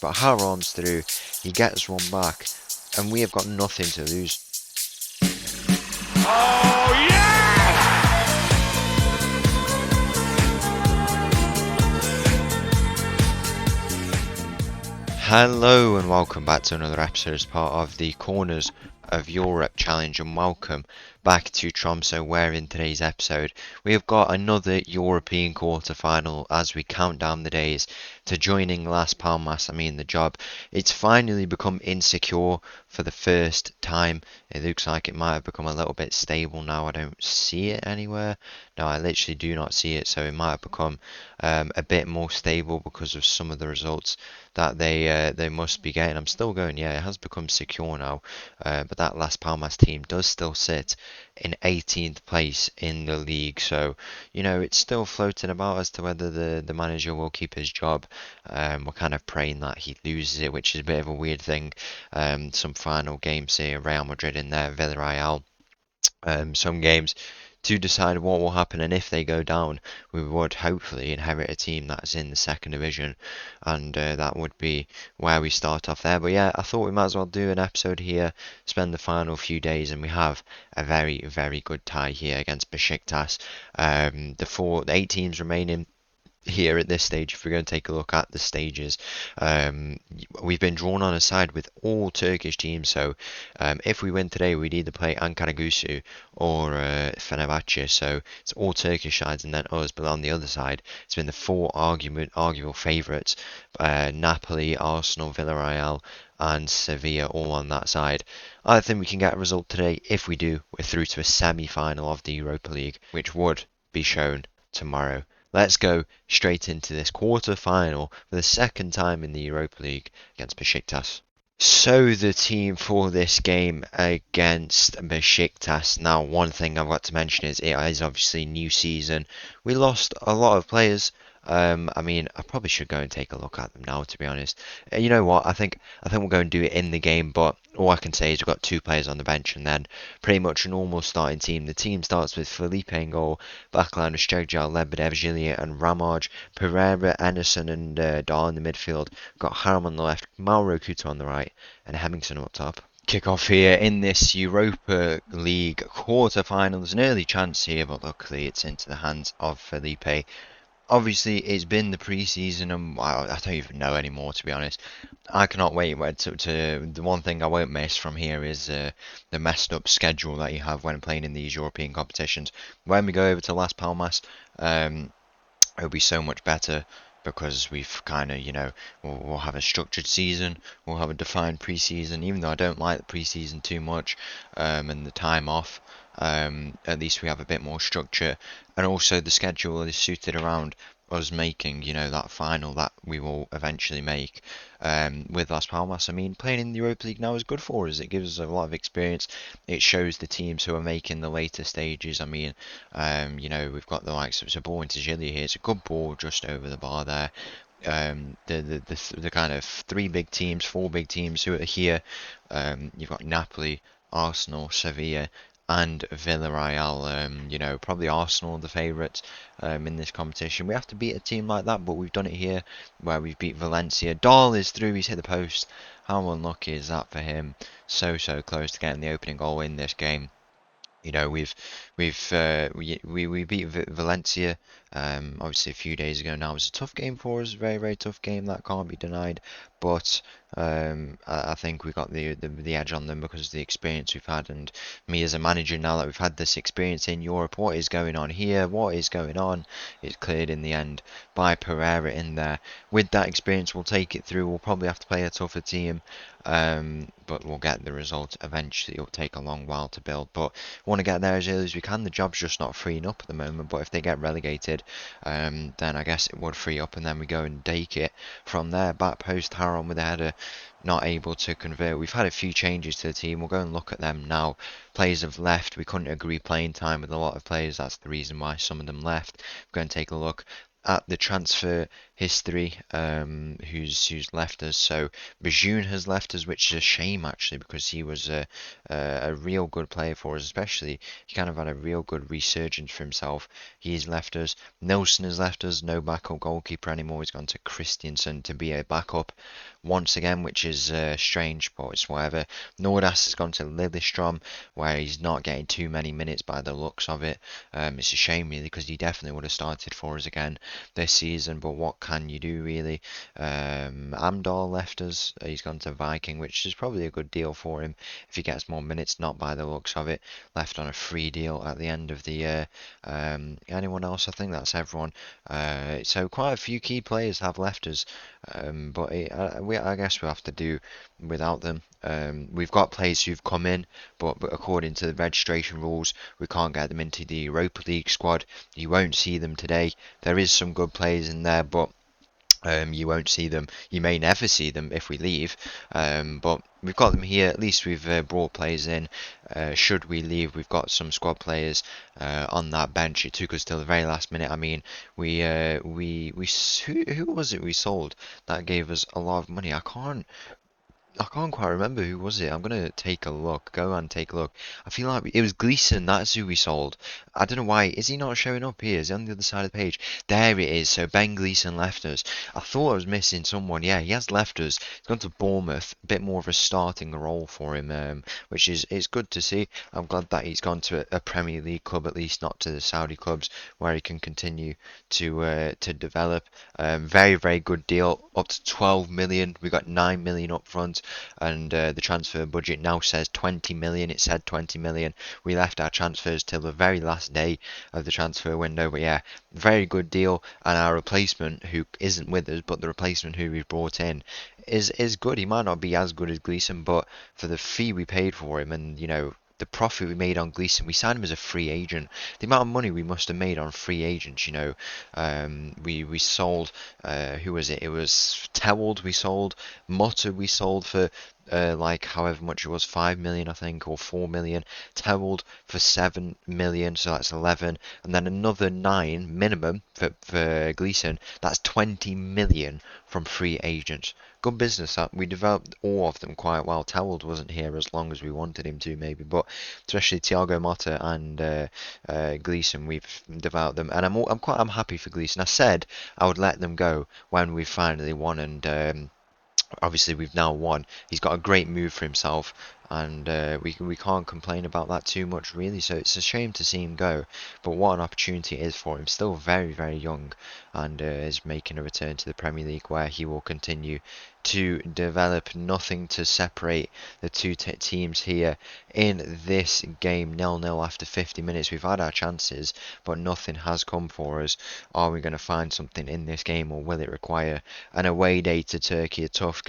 but Harom's through, he gets one back, and we have got nothing to lose. Oh, yeah! Hello and welcome back to another episode as part of the Corners of Europe Challenge, and welcome back to Tromso, where in today's episode we have got another European quarter-final as we count down the days to joining Las Palmas. The job, it's finally become insecure for the first time. It looks like it might have become a little bit stable now. I don't see it anywhere. No, I literally do not see it, so it might have become a bit more stable because of some of the results that they must be getting. I'm still going, yeah, it has become secure now, but that Las Palmas team does still sit in 18th place in the league, so it's still floating about as to whether the manager will keep his job. We're kind of praying that he loses it, which is a bit of a weird thing. Some final games here, Real Madrid in there, Villarreal, some games to decide what will happen, and if they go down, we would hopefully inherit a team that's in the second division, and that would be where we start off there. But yeah, I thought we might as well do an episode here, spend the final few days, and we have a very, very good tie here against Besiktas. The 8 teams remaining here at this stage, if we're going to take a look at the stages, we've been drawn on a side with all Turkish teams, so if we win today, we'd either play Ankaragusu or Fenerbahce, so it's all Turkish sides and then us. But on the other side, it's been the 4 arguable favourites, Napoli, Arsenal, Villarreal and Sevilla, all on that side. I think we can get a result today. If we do, we're through to a semi-final of the Europa League, which would be shown tomorrow. Let's go straight into this quarter-final for the second time in the Europa League against Besiktas. So the team for this game against Besiktas. Now, one thing I've got to mention is it is obviously new season. We lost a lot of players. I probably should go and take a look at them now, to be honest. You know what? I think we'll go and do it in the game, but all I can say is we've got 2 players on the bench and then pretty much a normal starting team. The team starts with Felipe in goal, backline of Sturgjal, Lebedev, Gillier and Ramaj, Pereira, Anderson and Dahl in the midfield. We've got Haram on the left, Mauro Couto on the right and Hemmingson up top. Kick off here in this Europa League quarter-final. There's an early chance here, but luckily it's into the hands of Felipe. Obviously, it's been the pre-season, and I don't even know anymore, to be honest. I cannot wait to the one thing I won't miss from here is the messed up schedule that you have when playing in these European competitions. When we go over to Las Palmas, it'll be so much better because we've kind of, we'll have a structured season, we'll have a defined pre-season, even though I don't like the pre-season too much, and the time off. At least we have a bit more structure, and also the schedule is suited around us making, that final that we will eventually make with Las Palmas. Playing in the Europa League now is good for us. It gives us a lot of experience. It shows the teams who are making the later stages. We've got the likes of a ball into Gilly here. It's a good ball just over the bar there. The kind of 4 big teams who are here. You've got Napoli, Arsenal, Sevilla and Villarreal. Probably Arsenal the favourites in this competition. We have to beat a team like that, but we've done it here where we've beat Valencia. Dahl is through, he's hit the post. How unlucky is that for him? So close to getting the opening goal in this game. We beat Valencia obviously a few days ago. Now it was a tough game for us, very, very tough game, that can't be denied, but I think we got the edge on them because of the experience we've had, and me as a manager, now that we've had this experience in Europe, what is going on here, what is going on, it's cleared in the end by Pereira in there. With that experience, we'll take it through. We'll probably have to play a tougher team, but we'll get the result eventually. It'll take a long while to build, but we want to get there as early as we can. The job's just not freeing up at the moment, but if they get relegated, then I guess it would free up, and then we go and take it from there. Back post, Haron with a header, not able to convert. We've had a few changes to the team. We'll go and look at them now. Players have left. We couldn't agree playing time with a lot of players. That's the reason why some of them left. We're going to take a look at the transfer history, who's left us. So Bajun has left us, which is a shame actually, because he was a real good player for us. Especially he kind of had a real good resurgence for himself. He's left us. Nelson has left us. No backup goalkeeper anymore. He's gone to Christiansen to be a backup once again, which is strange, but it's whatever. Nordas has gone to Lillestrom, where he's not getting too many minutes by the looks of it. It's a shame really, because he definitely would have started for us again this season, but what can you do really? Amdal left us. He's gone to Viking, which is probably a good deal for him if he gets more minutes, not by the looks of it. Left on a free deal at the end of the year. Anyone else? I think that's everyone. So quite a few key players have left us, but I guess we'll have to do without them. We've got players who've come in, but according to the registration rules, we can't get them into the Europa League squad. You won't see them today. There is some good players in there, but you won't see them. You may never see them if we leave. But we've got them here. At least we've brought players in. Should we leave, we've got some squad players on that bench. It took us till the very last minute. I mean, who was it we sold that gave us a lot of money? I can't quite remember who was it. I'm gonna take a look. Go and take a look. I feel like it was Gleason. That's who we sold. I don't know why. Is he not showing up here? Is he on the other side of the page? There it is. So Ben Gleason left us. I thought I was missing someone. Yeah, he has left us. He's gone to Bournemouth. A bit more of a starting role for him, which is it's good to see. I'm glad that he's gone to a Premier League club, at least not to the Saudi clubs, where he can continue to develop. Very very good deal. Up to 12 million. We got 9 million up front, and the transfer budget now says 20 million. It said 20 million. We left our transfers till the very last day of the transfer window, but yeah, very good deal. And our replacement, who isn't with us, but the replacement who we've brought in is good. He might not be as good as Gleason, but for the fee we paid for him, and the profit we made on Gleason, we signed him as a free agent. The amount of money we must have made on free agents, we sold, who was it? It was Tewald we sold, Motta we sold for like however much it was, 5 million I think, or 4 million. Tewald for 7 million, so that's 11, and then another 9 minimum for Gleason. That's 20 million from free agents. Good business that. We developed all of them quite well. Tewald wasn't here as long as we wanted him to, maybe, but especially Thiago Motta and Gleason, we've developed them, and I'm happy for Gleason. I said I would let them go when we finally won, and obviously we've now won. He's got a great move for himself, and we can't complain about that too much really. So it's a shame to see him go, but what an opportunity it is for him. Still very very young, and is making a return to the Premier League, where he will continue to develop. Nothing to separate the two teams here in this game. 0-0 after 50 minutes. We've had our chances, but nothing has come for us. Are we going to find something in this game, or will it require an away day to Turkey? A tough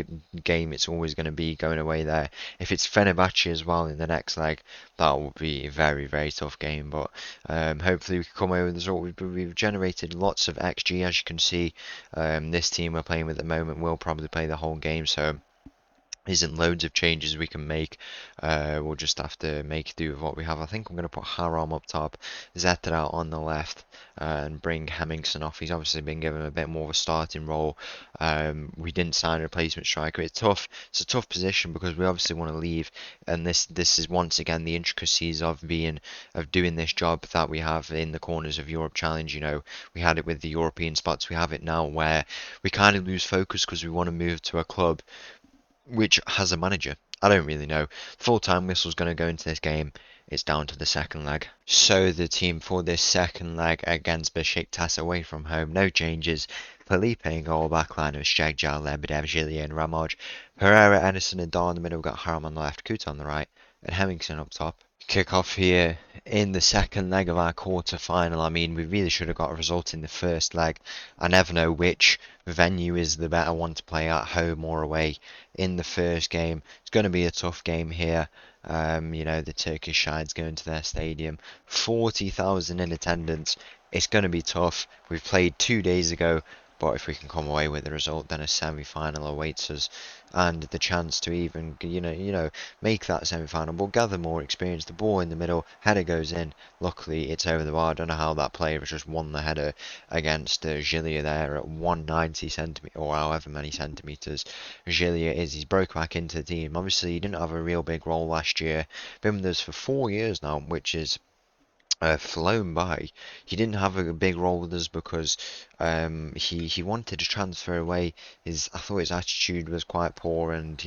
game it's always going to be going away there. If it's Fenerbahce as well in the next leg, that will be a very very tough game, but hopefully we can come away with the result. We've generated lots of XG, as you can see. This team we're playing with at the moment will probably play the whole game, so isn't loads of changes we can make. We'll just have to make do with what we have. I think I'm going to put Haram up top, Zeta out on the left, and bring Hemmingson off. He's obviously been given a bit more of a starting role. We didn't sign a replacement striker. It's tough. It's a tough position because we obviously want to leave, and this is once again the intricacies of doing this job that we have in the corners of Europe Challenge. We had it with the European spots. We have it now where we kind of lose focus because we want to move to a club which has a manager. I don't really know. Full-time whistle's going to go into this game. It's down to the second leg. So the team for this second leg against Besiktas away from home. No changes. Felipe in goal, backline of Shegjal, Lebedev, Gillian, Ramoj, Pereira, Edison and Dar in the middle. We've got Haram on the left, Kuta on the right, and Hemmingson up top. Kick off here in the second leg of our quarter final. I mean, we really should have got a result in the first leg. I never know which venue is the better one to play at, home or away. In the first game, it's going to be a tough game here. The Turkish side's going to their stadium, 40,000 in attendance. It's going to be tough. We've played 2 days ago. But if we can come away with the result, then a semi-final awaits us, and the chance to even, make that semi-final. We'll gather more experience. The ball in the middle, header goes in. Luckily, it's over the bar. I don't know how that player has just won the header against Gillier there at 190 centimeters, or however many centimeters Gillier is. He's broke back into the team. Obviously, he didn't have a real big role last year. Been with us for 4 years now, which is flown by. He didn't have a big role with us because he wanted to transfer away. I thought his attitude was quite poor, and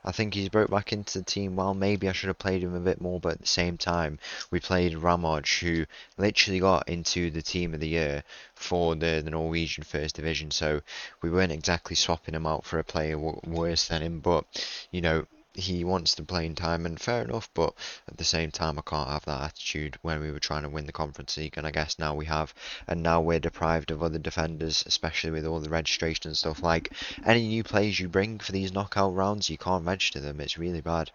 I think he's broke back into the team. Well, maybe I should have played him a bit more, but at the same time, we played Ramaj, who literally got into the team of the year for the Norwegian First Division. So we weren't exactly swapping him out for a player worse than him, but you know. He wants the playing time, and fair enough, but at the same time, I can't have that attitude when we were trying to win the Conference League, and I guess now we have, and now we're deprived of other defenders, especially with all the registration and stuff. Like, any new players you bring for these knockout rounds, you can't register them. It's really bad,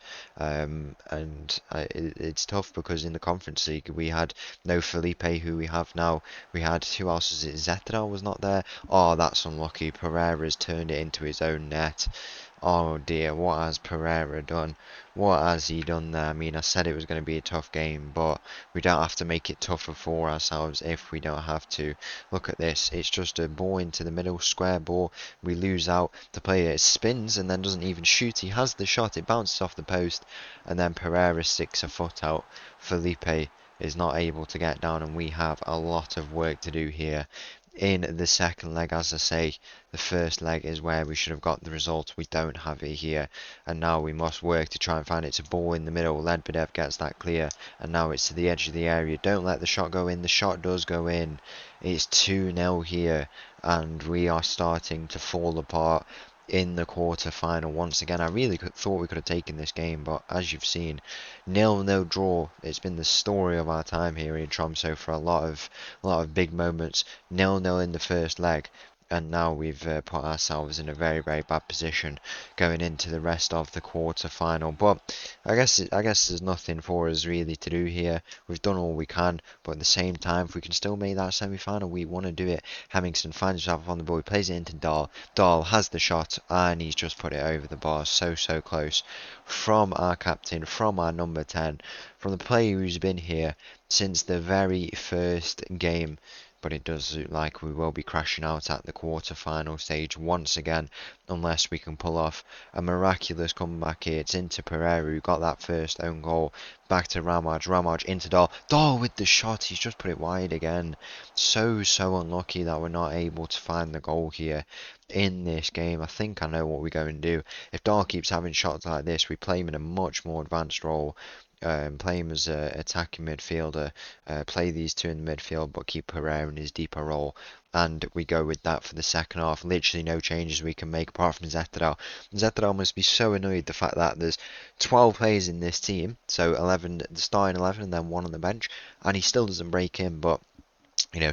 it's tough because in the Conference League we had no Felipe, who we have now. We had, who else was it? Zetra was not there. Oh, that's unlucky. Pereira's turned it into his own net. Oh dear, what has Pereira done? What has he done there? I mean, I said it was going to be a tough game, but we don't have to make it tougher for ourselves if we don't have to. Look at this. It's just a ball into the middle, square ball. We lose out. The player spins and then doesn't even shoot. He has the shot. It bounces off the post, and then Pereira sticks a foot out. Felipe is not able to get down, and we have a lot of work to do here in the second leg. As I say, the first leg is where we should have got the result. We don't have it here, and now we must work to try and find it. It's a ball in the middle. Ledbedev gets that clear, and now it's to the edge of the area. Don't let the shot go in. The shot does go in. It's 2-0 here, and we are starting to fall apart in the quarter final once again. I really thought we could have taken this game, but as you've seen, 0-0 draw. It's been the story of our time here in Tromso for a lot of big moments. 0-0 in the first leg, and now we've put ourselves in a very, very bad position going into the rest of the quarter final. But I guess there's nothing for us really to do here. We've done all we can, but at the same time, if we can still make that semi-final, we want to do it. Hemmingson finds himself on the ball. He plays it into Dahl. Dahl has the shot, and he's just put it over the bar. So close from our captain, from our number 10, from the player who's been here since the very first game. But it does look like we will be crashing out at the quarter-final stage once again, unless we can pull off a miraculous comeback here. It's into Pereira, who got that first own goal. Back to Ramaj. Ramaj into Dahl. Dahl with the shot. He's just put it wide again. So unlucky that we're not able to find the goal here in this game. I think I know what we're going to do. If Dahl keeps having shots like this, we play him in a much more advanced role. Play him as an attacking midfielder, play these two in the midfield, but keep Pereira in his deeper role. And we go with that for the second half. Literally no changes we can make apart from Zetteral. Zetteral must be so annoyed the fact that there's 12 players in this team, so 11, the starting 11 and then one on the bench, and he still doesn't break in. But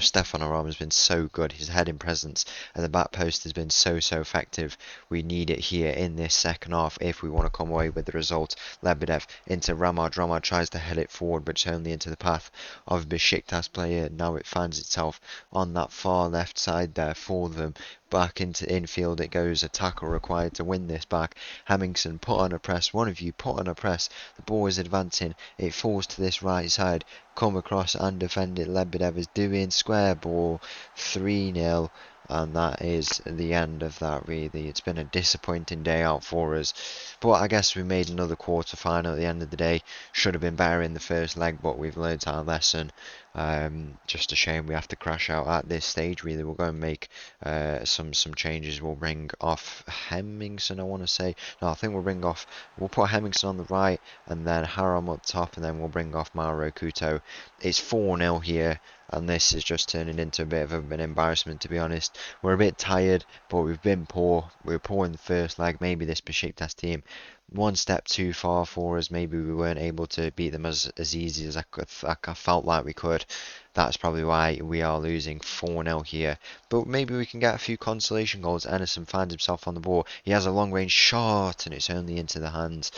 Stefan Aram has been so good. His heading presence at the back post has been so effective. We need it here in this second half if we want to come away with the result. Lebedev into Ramad. Ramad tries to head it forward, but it's only into the path of Besiktas player. Now it finds itself on that far left side there for them. Back into infield it goes. A tackle required to win this back. Hemmingson put on a press. One of you put on a press. The ball is advancing. It falls to this right side. Come across and defend it. Lebedev is doing square ball. 3-0. And that is the end of that, really. It's been a disappointing day out for us. But I guess we made another quarter final at the end of the day. Should have been better in the first leg, but we've learned our lesson. Just a shame we have to crash out at this stage, really. We'll go and make some changes. We'll bring off Hemmingson, I want to say. No, I think we'll put Hemmingson on the right, and then Haram up top, and then we'll bring off Mauro Couto. It's 4-0 here. And this is just turning into a bit of an embarrassment, to be honest. We're a bit tired, but we've been poor. We were poor in the first leg. Maybe this Besiktas team one step too far for us. Maybe we weren't able to beat them as easy as I felt like we could. That's probably why we are losing 4-0 here. But maybe we can get a few consolation goals. Ennison finds himself on the ball. He has a long-range shot, and it's only into the hands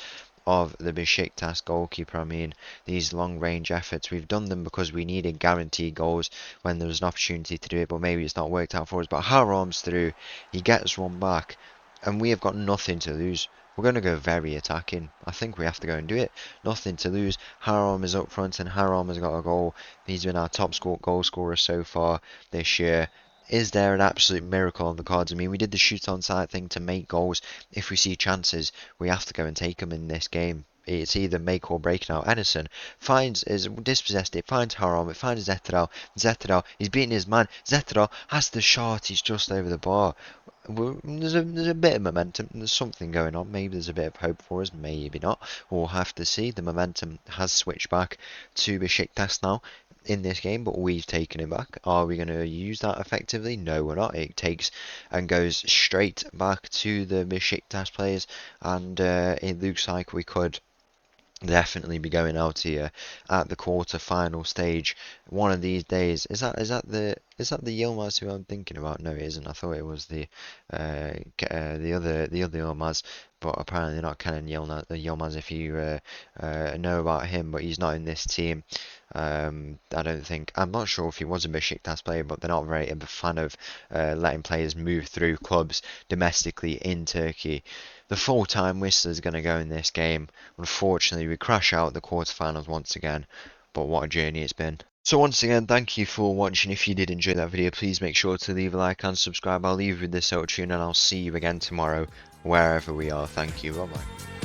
of the Besiktas goalkeeper. I mean, these long-range efforts, we've done them because we needed guaranteed goals when there was an opportunity to do it, but maybe it's not worked out for us. But Haram's through, he gets one back, and we have got nothing to lose. We're going to go very attacking. I think we have to go and do it. Nothing to lose. Haram is up front, and Haram has got a goal. He's been our top goal scorer so far this year. Is there an absolute miracle on the cards? I mean, we did the shoot on sight thing to make goals. If we see chances, we have to go and take them in this game. It's either make or break now. Edison is dispossessed it, finds Haram, it finds Zetteral, he's beating his man. Zetteral has the shot, he's just over the bar. There's a bit of momentum, there's something going on. Maybe there's a bit of hope for us, maybe not. We'll have to see. The momentum has switched back to Besiktas now in this game, but we've taken it back. Are we going to use that effectively? No, we're not. It takes and goes straight back to the Besiktas players, and it looks like we could definitely be going out here at the quarter-final stage one of these days. Is that the Yilmaz who I'm thinking about? No, it isn't. I thought it was the other Yilmaz, but apparently not Kenan Yilmaz if you know about him, but he's not in this team. I don't think. I'm not sure if he was a Besiktas player, but they're not very a fan of letting players move through clubs domestically in Turkey. The full-time whistle is going to go in this game. Unfortunately, we crash out the quarterfinals once again, but what a journey it's been. So once again, thank you for watching. If you did enjoy that video, please make sure to leave a like and subscribe. I'll leave you with this outro, and I'll see you again tomorrow, wherever we are. Thank you. Bye-bye.